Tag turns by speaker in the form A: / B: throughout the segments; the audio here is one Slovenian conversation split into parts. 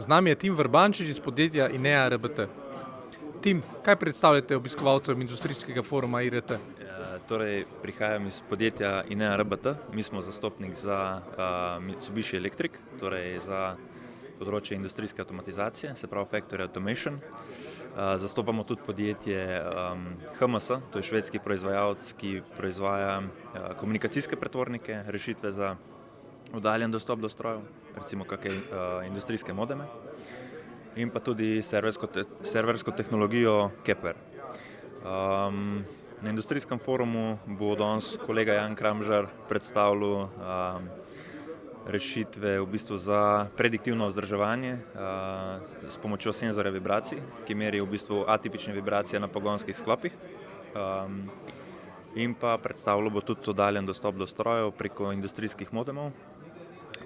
A: Z nami je Tim Vrbančič iz podjetja INEA RBT. Tim, kaj predstavljate obiskovalcem industrijskega foruma IRT?
B: Torej, prihajam iz podjetja INEA RBT, mi smo zastopnik za Mitsubishi Electric, torej za področje industrijske avtomatizacije, se pravi Factory Automation. Zastopamo tudi podjetje HMS, to je švedski proizvajalec, ki proizvaja komunikacijske pretvornike, rešitve za oddaljen dostop do strojev, recimo kakšne industrijske modeme, in pa tudi serversko tehnologijo Kepler. Na industrijskem forumu bo danes kolega Jan Kramžar predstavljal rešitve v bistvu za prediktivno vzdrževanje s pomočjo senzorja vibracij, ki meri v bistvu atipične vibracije na pogonskih sklopih. In pa predstavljal bo tudi oddaljen dostop do strojev preko industrijskih modemov.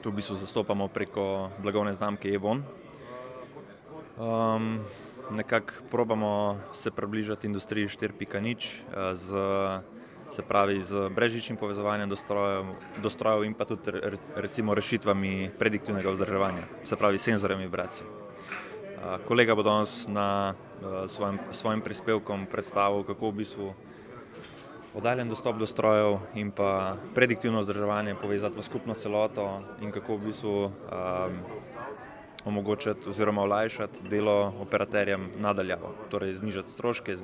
B: Tu v bistvu zastopamo preko blagovne znamke Evon. Nekako probamo se približati industriji 4.0 z brezžičnim povezovanjem do strojev in pa tudi recimo rešitvami prediktivnega vzdrževanja, se pravi senzorjem vibracij. Kolega bo danes svojim prispevkom predstavil, kako v bistvu oddaljen dostop do strojev in pa prediktivno vzdrževanje povezati v skupno celoto in kako v bistvu omogočiti oziroma olajšati delo operaterjem nadaljavo, torej znižati stroške,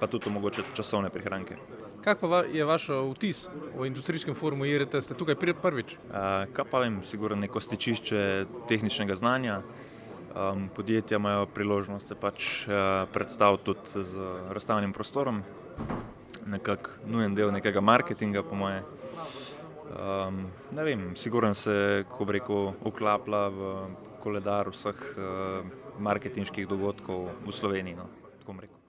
B: pa tudi omogočiti časovne prihranke.
A: Kak pa je vaš vtis v industrijskem forumu IRT? Ste tukaj prvič?
B: Kaj pa vem, sigurno neko stičišče tehničnega znanja. Podjetja imajo priložnost se pač predstaviti tudi z razstavnim prostorom, nekako nujen del nekega marketinga, po moje. Ne vem, sigurno se, ko bi rekel, vklaplja v koledar vseh marketinških dogodkov v Sloveniji, no, tako bom rekel.